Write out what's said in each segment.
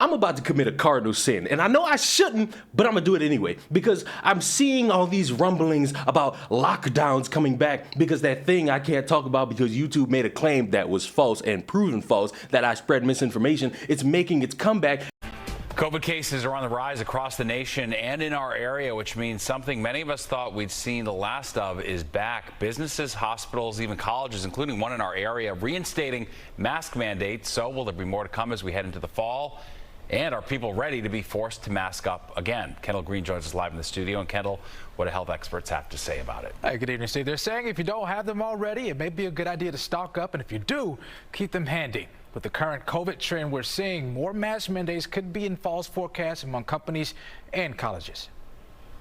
I'm about to commit a cardinal sin, and I know I shouldn't, but I'm gonna do it anyway, because I'm seeing all these rumblings about lockdowns coming back, because that thing I can't talk about because YouTube made a claim that was false and proven false, that I spread misinformation. It's making its comeback. COVID cases are on the rise across the nation and in our area, which means something many of us thought we'd seen the last of is back. Businesses, hospitals, even colleges, including one in our area, reinstating mask mandates. So will there be more to come as we head into the fall? And are people ready to be forced to mask up again? Kendall Green joins us live in the studio. And Kendall, what do health experts have to say about it? Hey, good evening, Steve. They're saying if you don't have them already, it may be a good idea to stock up. And if you do, keep them handy. With the current COVID trend we're seeing, more mask mandates could be in fall's forecast among companies and colleges.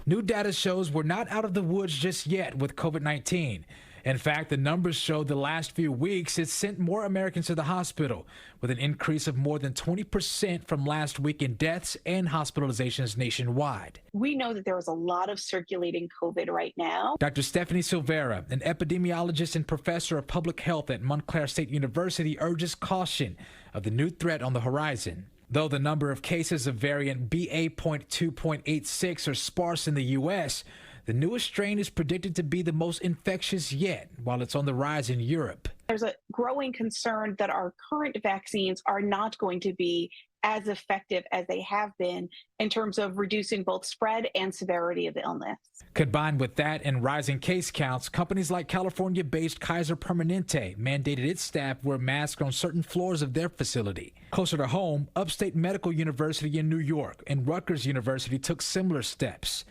New data shows we're not out of the woods just yet with COVID-19. In fact, the numbers show the last few weeks it's sent more Americans to the hospital, with an increase of more than 20% from last week in deaths and hospitalizations nationwide. We know that there is a lot of circulating COVID right now. Dr. Stephanie Silvera, an epidemiologist and professor of public health at Montclair State University, urges caution of the new threat on the horizon. Though the number of cases of variant BA.2.86 are sparse in the U.S., the newest strain is predicted to be the most infectious yet, while it's on the rise in Europe. There's a growing concern that our current vaccines are not going to be as effective as they have been in terms of reducing both spread and severity of illness. Combined with that and rising case counts, companies like California-based Kaiser Permanente mandated its staff wear masks on certain floors of their facility. Closer to home, Upstate Medical University in New York and Rutgers University took similar steps.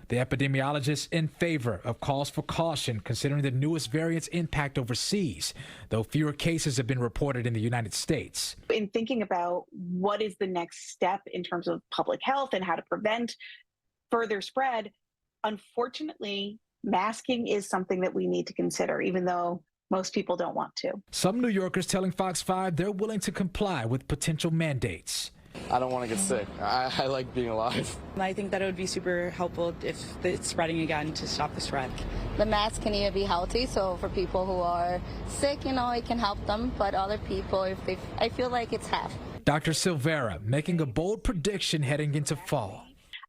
The epidemiologists in favor of calls for caution considering the newest variant's impact overseas, though fewer cases have been reported in the United States. In thinking about what is the next step in terms of public health and how to prevent further spread, unfortunately, masking is something that we need to consider, even though most people don't want to. Some New Yorkers telling Fox 5 they're willing to comply with potential mandates. I don't want to get sick. I like being alive. I think that it would be super helpful if it's spreading again to stop the spread. The mask can either be healthy, so for people who are sick, it can help them, but other people, I feel like it's half. Dr. Silvera making a bold prediction heading into fall.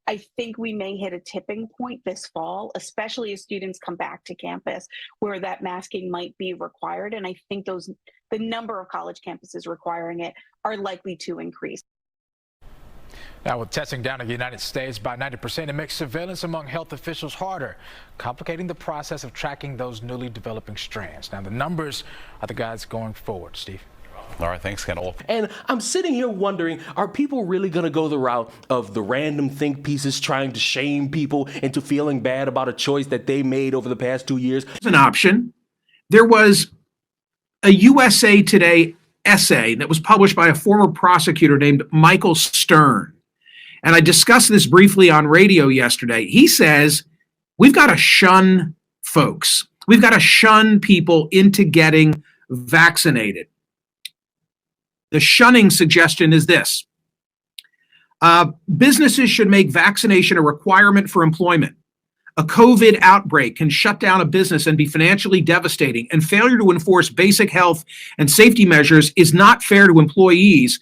I think we may hit a tipping point this fall, especially as students come back to campus, where that masking might be required. And I think the number of college campuses requiring it are likely to increase. Now, with testing down in the United States by 90%, it makes surveillance among health officials harder, complicating the process of tracking those newly developing strands. Now, the numbers are the guides going forward, Steve. All right, thanks, Kendall. And I'm sitting here wondering, are people really going to go the route of the random think pieces trying to shame people into feeling bad about a choice that they made over the past 2 years? It's an option. There was a USA Today essay that was published by a former prosecutor named Michael Stern. And I discussed this briefly on radio yesterday. He says, we've got to shun folks. We've got to shun people into getting vaccinated. The shunning suggestion is this. Businesses should make vaccination a requirement for employment. A COVID outbreak can shut down a business and be financially devastating, and failure to enforce basic health and safety measures is not fair to employees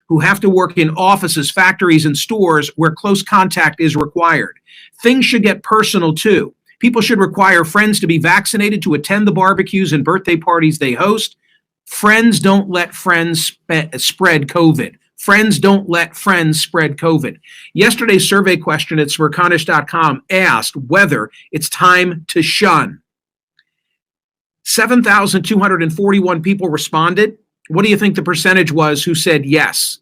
who have to work in offices, factories, and stores where close contact is required. Things should get personal, too. People should require friends to be vaccinated to attend the barbecues and birthday parties they host. Friends don't let friends spread COVID. Friends don't let friends spread COVID. Yesterday's survey question at Smerconish.com asked whether it's time to shun. 7,241 people responded. What do you think the percentage was who said yes?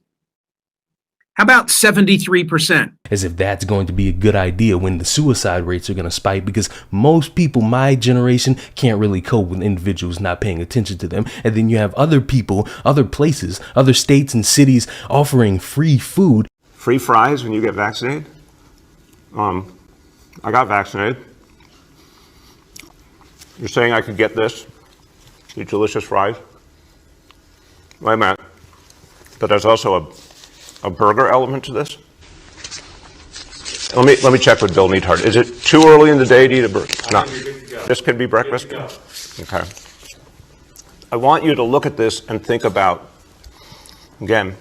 How about 73%? As if that's going to be a good idea when the suicide rates are going to spike, because most people my generation can't really cope with individuals not paying attention to them. And then you have other people, other places, other states and cities offering free food. Free fries when you get vaccinated? I got vaccinated. You're saying I could get this? These delicious fries? Wait a minute. But there's also a burger element to this? Let me check with Bill Neathart. Is it too early in the day to eat a burger? No. This could be breakfast? Okay. I want you to look at this and think about, again,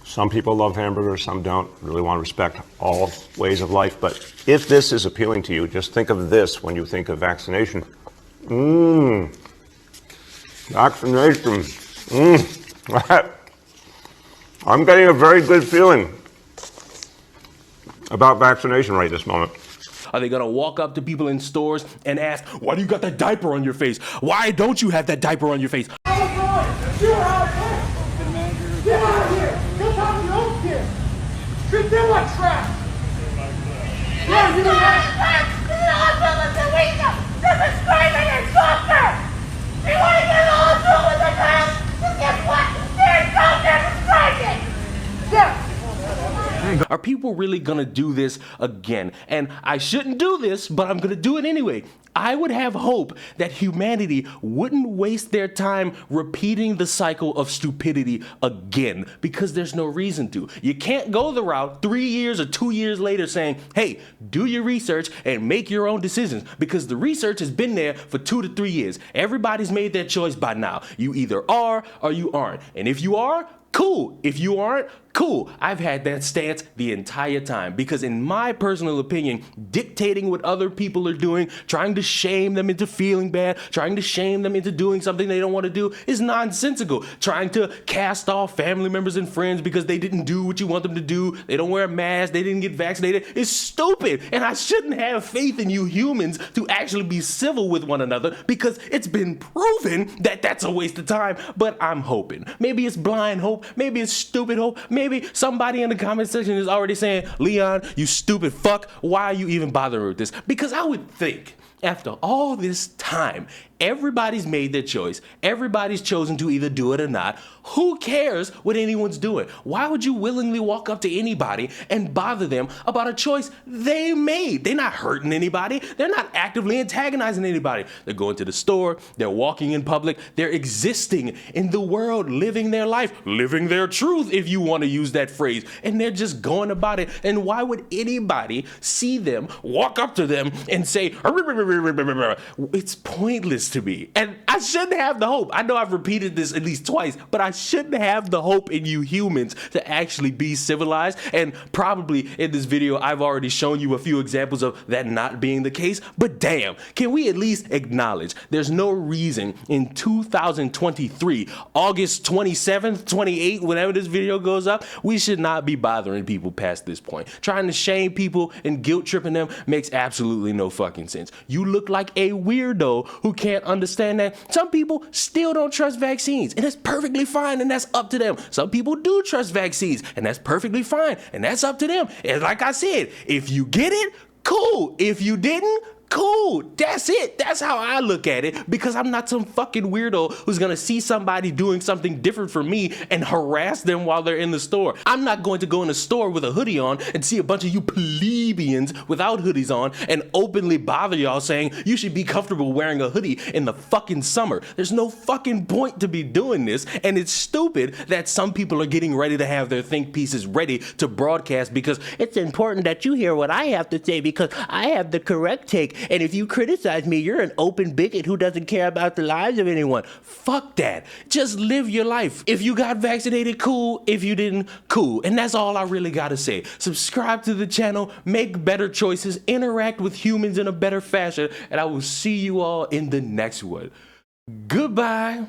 Some people love hamburgers, some don't. Really want to respect all ways of life. But if this is appealing to you, just think of this when you think of vaccination. Vaccination. I'm getting a very good feeling about vaccination right this moment. Are they gonna walk up to people in stores and ask, why do you got that diaper on your face? Why don't you have that diaper on your face? Get out of here! Go talk to your own kids! Treat them like trash! Yeah, you know that! This is also the week of the screaming and soccer! You want to get in the hospital with the girls? Just guess what? They're so demonstrating! Yeah! Are people really gonna do this again? And I shouldn't do this, but I'm gonna do it anyway. I would have hope that humanity wouldn't waste their time repeating the cycle of stupidity again, because there's no reason to. You can't go the route 3 years or 2 years later saying, hey, do your research and make your own decisions, because the research has been there for 2 to 3 years. Everybody's made their choice by now. You either are or you aren't. And if you are, cool. If you aren't, cool. I've had that stance the entire time, because in my personal opinion, dictating what other people are doing, trying to shame them into feeling bad, trying to shame them into doing something they don't want to do is nonsensical. Trying to cast off family members and friends because they didn't do what you want them to do, they don't wear a mask, they didn't get vaccinated, is stupid. And I shouldn't have faith in you humans to actually be civil with one another, because it's been proven that that's a waste of time. But I'm hoping. Maybe it's blind hope, maybe it's stupid hope, maybe somebody in the comment section is already saying, Leon, you stupid fuck, why are you even bothering with this? Because I would think, after all this time, everybody's made their choice. Everybody's chosen to either do it or not. Who cares what anyone's doing? Why would you willingly walk up to anybody and bother them about a choice they made? They're not hurting anybody. They're not actively antagonizing anybody. They're going to the store. They're walking in public. They're existing in the world, living their life, living their truth, if you want to use that phrase. And they're just going about it. And why would anybody see them, walk up to them, and say, it's pointless to me? And I shouldn't have the hope. I know I've repeated this at least twice, but I shouldn't have the hope in you humans to actually be civilized. And probably in this video, I've already shown you a few examples of that not being the case. But damn, can we at least acknowledge there's no reason in 2023, August 27th, 28th, whenever this video goes up, we should not be bothering people past this point. Trying to shame people and guilt tripping them makes absolutely no fucking sense. You look like a weirdo who can't understand that some people still don't trust vaccines, and that's perfectly fine, and that's up to them. Some people do trust vaccines, and that's perfectly fine, and that's up to them. And like I said, if you get it, cool. If you didn't, cool. That's it. That's how I look at it, because I'm not some fucking weirdo who's gonna see somebody doing something different from me and harass them while they're in the store. I'm not going to go in a store with a hoodie on and see a bunch of you plebeians without hoodies on and openly bother y'all saying you should be comfortable wearing a hoodie in the fucking summer. There's no fucking point to be doing this, and it's stupid that some people are getting ready to have their think pieces ready to broadcast because it's important that you hear what I have to say because I have the correct take. And if you criticize me, you're an open bigot who doesn't care about the lives of anyone. Fuck that. Just live your life. If you got vaccinated, cool. If you didn't, cool. And that's all I really gotta say. Subscribe to the channel, make better choices, interact with humans in a better fashion, and I will see you all in the next one. Goodbye.